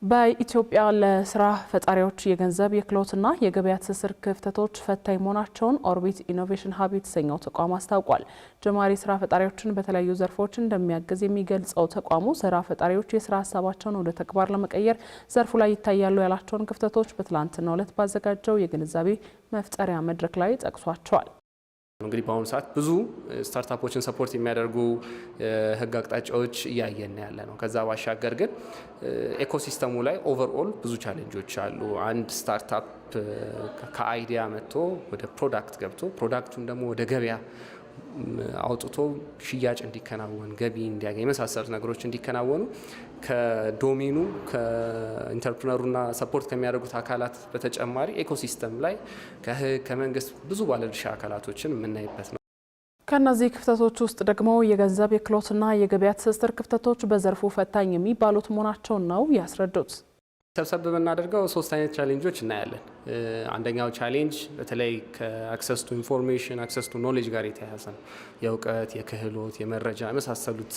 በኢትዮጵያ ለስራ ፈጣሪዎች የገንዘብ የክህሎትና የገበያ ትስስር ክፍተቶች ፈታኝ መሆናቸውን ኦርቢት ኢኖቬሽን ሀብ የተሰኘው ተቋም አስታውቋል። ጀማሪ ስራ ፈጣሪዎችን በተለያዩ ዘርፎች እንደሚያግዝ የሚገልጸው ተቋሙ ስራ ፈጣሪዎች የስራ ሀሳባቸውን ወደ ተግባር ለመቀየር ዘርፉ ላይ ይታያሉ ያላቸውን ክፍተቶች በትላንትናው ዕለት ባዘጋጀው የግንዛቤ መፍጠሪያ መድረክ ላይ ጠቅሷቸዋል። እንግዲህ በአሁኑ ሰዓት ብዙ ስታርታፖችን ሰፖርት የሚያደርጉ ህግ አቅጣጫዎች እያየን ያለ ነው። ከዛ ባሻገር ግን ኢኮሲስተሙ ላይ ኦቨርኦል ብዙ ቻሌንጆች አሉ። አንድ ስታርታፕ ከአይዲያ መጥቶ ወደ ፕሮዳክት ገብቶ ፕሮዳክቱን ደግሞ ወደ ገበያ አውጥቶ ሽያጭ እንዲከናወን ገቢ እንዲያገኝ የመሳሰሉት ነገሮች እንዲከናወኑ ከዶሜኑ ከኢንተርፕረነሩና ሰፖርት ከሚያደርጉት አካላት በተጨማሪ ኢኮሲስተም ላይ ከመንግስት ብዙ ባለድርሻ አካላቶችን የምናይበት ነው። ከነዚህ ክፍተቶች ውስጥ ደግሞ የገንዘብ የክህሎትና የገበያ ትስስር ክፍተቶች በዘርፉ ፈታኝ የሚባሉት መሆናቸውን ነው ያስረዱት። ሰብሰብ በምናደርገው ሶስት አይነት ቻሌንጆች እናያለን። አንደኛው ቻሌንጅ በተለይ ከአክሰስ ቱ ኢንፎርሜሽን አክሰስ ቱ ኖሌጅ ጋር የተያያዘ ነው። የእውቀት፣ የክህሎት፣ የመረጃ የመሳሰሉት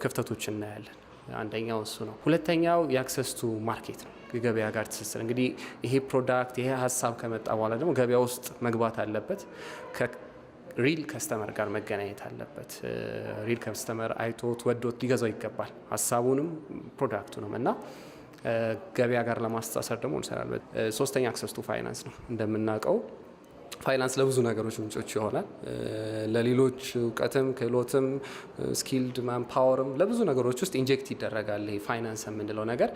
ክፍተቶች እናያለን። አንደኛው እሱ ነው። ሁለተኛው የአክሰስ ቱ ማርኬት ነው፣ የገበያ ጋር ትስስር። እንግዲህ ይሄ ፕሮዳክት ይሄ ሀሳብ ከመጣ በኋላ ደግሞ ገበያ ውስጥ መግባት አለበት። ሪል ከስተመር ጋር መገናኘት አለበት። ሪል ከስተመር አይቶት ወዶት ሊገዛው ይገባል ሀሳቡንም ፕሮዳክቱንም እና ገበያ ጋር ለማስተሳሰር ደግሞ እንሰራለን። ሶስተኛ አክሰስ ቱ ፋይናንስ ነው። እንደምናውቀው ፋይናንስ ለብዙ ነገሮች ምንጮች ይሆናል። ለሌሎች እውቀትም ክህሎትም ስኪልድ ማንፓወርም ለብዙ ነገሮች ውስጥ ኢንጀክት ይደረጋል ይሄ ፋይናንስ የምንለው ነገር።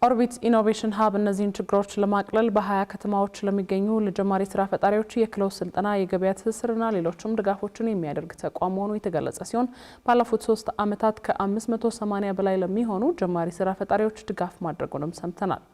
ኦርቢት ኢኖቬሽን ሀብ እነዚህን ችግሮች ለማቅለል በ20 ከተማዎች ለሚገኙ ለጀማሪ ስራ ፈጣሪዎች የክህሎት ስልጠና፣ የገበያ ትስስርና ሌሎችም ድጋፎችን የሚያደርግ ተቋም መሆኑ የተገለጸ ሲሆን ባለፉት 3 ዓመታት ከ580 በላይ ለሚሆኑ ጀማሪ ስራ ፈጣሪዎች ድጋፍ ማድረጉንም ሰምተናል።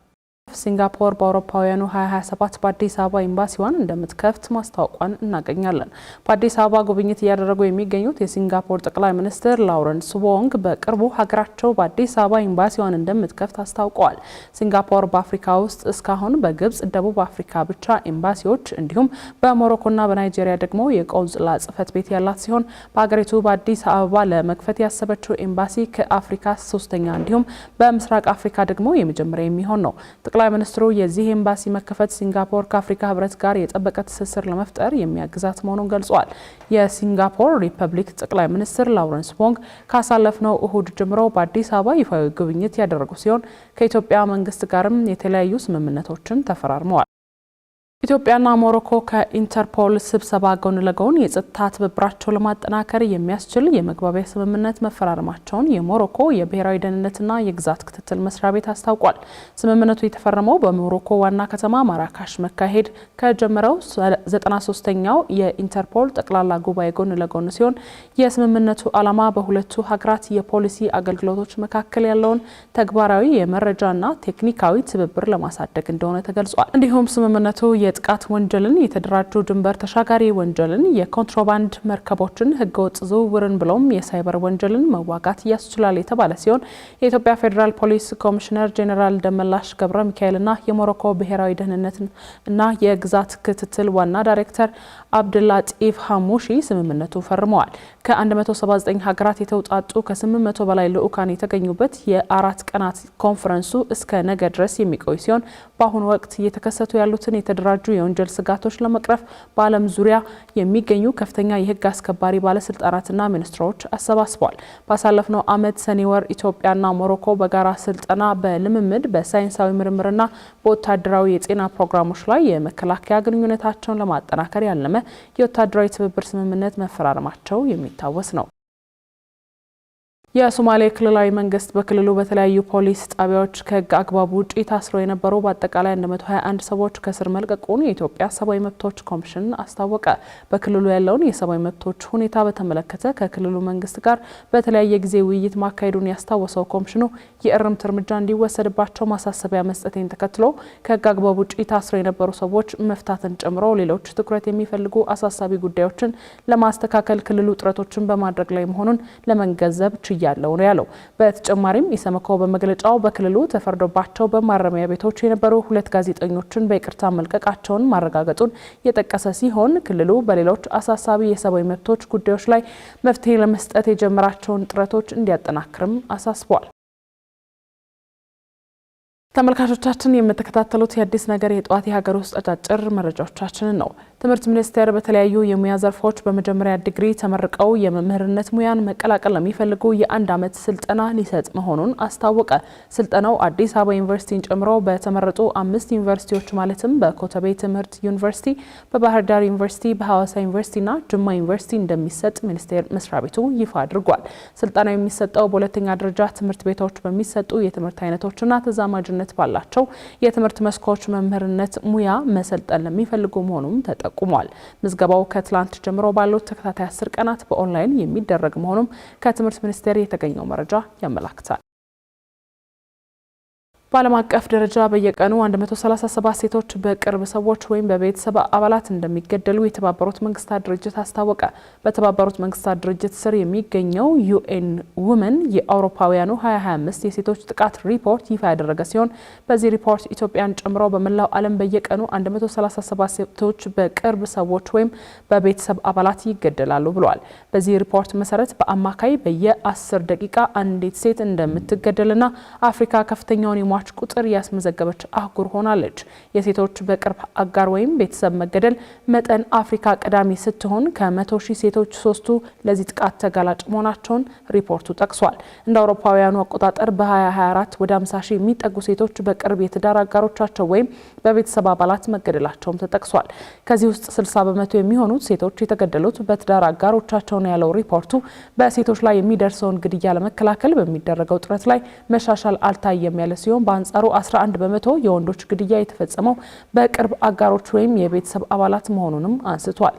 ሲንጋፖር በአውሮፓውያኑ 2027 በአዲስ አበባ ኤምባሲዋን እንደምትከፍት ማስታወቋን እናገኛለን። በአዲስ አበባ ጉብኝት እያደረጉ የሚገኙት የሲንጋፖር ጠቅላይ ሚኒስትር ላውረንስ ዎንግ በቅርቡ ሀገራቸው በአዲስ አበባ ኤምባሲዋን እንደምትከፍት አስታውቀዋል። ሲንጋፖር በአፍሪካ ውስጥ እስካሁን በግብጽ፣ ደቡብ አፍሪካ ብቻ ኤምባሲዎች እንዲሁም በሞሮኮና በናይጄሪያ ደግሞ የቆንጽላ ጽሕፈት ቤት ያላት ሲሆን በሀገሪቱ በአዲስ አበባ ለመክፈት ያሰበችው ኤምባሲ ከአፍሪካ 3ኛ እንዲሁም በምስራቅ አፍሪካ ደግሞ የመጀመሪያ የሚሆን ነው። ጠቅላይ ሚኒስትሩ የዚህ ኤምባሲ መከፈት ሲንጋፖር ከአፍሪካ ህብረት ጋር የጠበቀ ትስስር ለመፍጠር የሚያግዛት መሆኑን ገልጿል። የሲንጋፖር ሪፐብሊክ ጠቅላይ ሚኒስትር ላውረንስ ዎንግ ካሳለፍነው እሁድ ጀምሮ በአዲስ አበባ ይፋዊ ጉብኝት ያደረጉ ሲሆን ከኢትዮጵያ መንግስት ጋርም የተለያዩ ስምምነቶችን ተፈራርመዋል። ኢትዮጵያና ሞሮኮ ከኢንተርፖል ስብሰባ ጎን ለጎን የጸጥታ ትብብራቸው ለማጠናከር የሚያስችል የመግባቢያ ስምምነት መፈራረማቸውን የሞሮኮ የብሔራዊ ደህንነትና የግዛት ክትትል መስሪያ ቤት አስታውቋል። ስምምነቱ የተፈረመው በሞሮኮ ዋና ከተማ ማራካሽ መካሄድ ከጀመረው 93ኛው የኢንተርፖል ጠቅላላ ጉባኤ ጎን ለጎን ሲሆን የስምምነቱ ዓላማ በሁለቱ ሀገራት የፖሊሲ አገልግሎቶች መካከል ያለውን ተግባራዊ የመረጃና ቴክኒካዊ ትብብር ለማሳደግ እንደሆነ ተገልጿል። እንዲሁም ስምምነቱ የጥቃት ወንጀልን፣ የተደራጁ ድንበር ተሻጋሪ ወንጀልን፣ የኮንትሮባንድ መርከቦችን፣ ህገወጥ ዝውውርን ብሎም የሳይበር ወንጀልን መዋጋት ያስችላል የተባለ ሲሆን የኢትዮጵያ ፌዴራል ፖሊስ ኮሚሽነር ጄኔራል ደመላሽ ገብረ ሚካኤልና የሞሮኮ ብሔራዊ ደህንነት እና የግዛት ክትትል ዋና ዳይሬክተር አብድላጢፍ ሐሙሺ ስምምነቱ ፈርመዋል። ከ179 ሀገራት የተውጣጡ ከ800 በላይ ልዑካን የተገኙበት የ4 ቀናት ኮንፈረንሱ እስከ ነገ ድረስ የሚቆይ ሲሆን በአሁኑ ወቅት እየተከሰቱ ያሉትን የተደራጁ የወንጀል ስጋቶች ለመቅረፍ በዓለም ዙሪያ የሚገኙ ከፍተኛ የህግ አስከባሪ ባለስልጣናትና ሚኒስትሮች አሰባስበዋል። ባሳለፍነው ዓመት ሰኔ ወር ኢትዮጵያና ሞሮኮ በጋራ ስልጠና፣ በልምምድ፣ በሳይንሳዊ ምርምርና በወታደራዊ የጤና ፕሮግራሞች ላይ የመከላከያ ግንኙነታቸውን ለማጠናከር ያለመ የወታደራዊ ትብብር ስምምነት መፈራረማቸው የሚታወስ ነው። የሶማሌ ክልላዊ መንግስት በክልሉ በተለያዩ ፖሊስ ጣቢያዎች ከህግ አግባብ ውጪ ታስረው የነበሩ በአጠቃላይ 121 ሰዎች ከስር መልቀቁን የኢትዮጵያ ሰብአዊ መብቶች ኮሚሽን አስታወቀ። በክልሉ ያለውን የሰብአዊ መብቶች ሁኔታ በተመለከተ ከክልሉ መንግስት ጋር በተለያየ ጊዜ ውይይት ማካሄዱን ያስታወሰው ኮሚሽኑ የእርምት እርምጃ እንዲወሰድባቸው ማሳሰቢያ መስጠትን ተከትሎ ከህግ አግባብ ውጪ ታስረው የነበሩ ሰዎች መፍታትን ጨምሮ ሌሎች ትኩረት የሚፈልጉ አሳሳቢ ጉዳዮችን ለማስተካከል ክልሉ ጥረቶችን በማድረግ ላይ መሆኑን ለመገንዘብ ያለው ነው ያለው። በተጨማሪም ኢሰመኮ በመግለጫው በክልሉ ተፈርዶባቸው በማረሚያ ቤቶች የነበሩ 2 ጋዜጠኞችን በይቅርታ መልቀቃቸውን ማረጋገጡን የጠቀሰ ሲሆን ክልሉ በሌሎች አሳሳቢ የሰብአዊ መብቶች ጉዳዮች ላይ መፍትሄ ለመስጠት የጀመራቸውን ጥረቶች እንዲያጠናክርም አሳስቧል። ተመልካቾቻችን የምትከታተሉት የአዲስ ነገር የጧት የሀገር ውስጥ አጫጭር መረጃዎቻችንን ነው። ትምህርት ሚኒስቴር በተለያዩ የሙያ ዘርፎች በመጀመሪያ ዲግሪ ተመርቀው የመምህርነት ሙያን መቀላቀል ለሚፈልጉ የ1 ዓመት ስልጠና ሊሰጥ መሆኑን አስታወቀ። ስልጠናው አዲስ አበባ ዩኒቨርሲቲን ጨምሮ በተመረጡ 5 ዩኒቨርሲቲዎች ማለትም በኮተቤ ትምህርት ዩኒቨርሲቲ፣ በባህር ዳር ዩኒቨርሲቲ፣ በሐዋሳ ዩኒቨርሲቲና ጅማ ዩኒቨርሲቲ እንደሚሰጥ ሚኒስቴር መስሪያ ቤቱ ይፋ አድርጓል። ስልጠናው የሚሰጠው በሁለተኛ ደረጃ ትምህርት ቤቶች በሚሰጡ የትምህርት አይነቶችና ተዛማጅነት ባላቸው የትምህርት መስኮች መምህርነት ሙያ መሰልጠን ለሚፈልጉ መሆኑም ተጠቁሟል። ምዝገባው ከትላንት ጀምሮ ባሉት ተከታታይ 10 ቀናት በኦንላይን የሚደረግ መሆኑም ከትምህርት ሚኒስቴር የተገኘው መረጃ ያመላክታል። በዓለም አቀፍ ደረጃ በየቀኑ 137 ሴቶች በቅርብ ሰዎች ወይም በቤተሰብ አባላት እንደሚገደሉ የተባበሩት መንግስታት ድርጅት አስታወቀ። በተባበሩት መንግስታት ድርጅት ስር የሚገኘው ዩኤን ውመን የአውሮፓውያኑ 2025 የሴቶች ጥቃት ሪፖርት ይፋ ያደረገ ሲሆን በዚህ ሪፖርት ኢትዮጵያን ጨምሮ በመላው ዓለም በየቀኑ 137 ሴቶች በቅርብ ሰዎች ወይም በቤተሰብ አባላት ይገደላሉ ብለዋል። በዚህ ሪፖርት መሰረት በአማካይ በየ10 ደቂቃ አንዲት ሴት እንደምትገደልና አፍሪካ ከፍተኛውን የሟች ቁጥር ያስመዘገበች አህጉር ሆናለች። የሴቶች በቅርብ አጋር ወይም ቤተሰብ መገደል መጠን አፍሪካ ቀዳሚ ስትሆን ከ100,000 ሴቶች 3ቱ ለዚህ ጥቃት ተጋላጭ መሆናቸውን ሪፖርቱ ጠቅሷል። እንደ አውሮፓውያኑ አቆጣጠር በ2024 ወደ 50,000 የሚጠጉ ሴቶች በቅርብ የትዳር አጋሮቻቸው ወይም በቤተሰብ አባላት መገደላቸውም ተጠቅሷል። ከዚህ ውስጥ 60 በመቶ የሚሆኑት ሴቶች የተገደሉት በትዳር አጋሮቻቸው ነው ያለው ሪፖርቱ በሴቶች ላይ የሚደርሰውን ግድያ ለመከላከል በሚደረገው ጥረት ላይ መሻሻል አልታየም ያለ ሲሆን በአንጻሩ 11 በመቶ የወንዶች ግድያ የተፈጸመው በቅርብ አጋሮች ወይም የቤተሰብ አባላት መሆኑንም አንስቷል።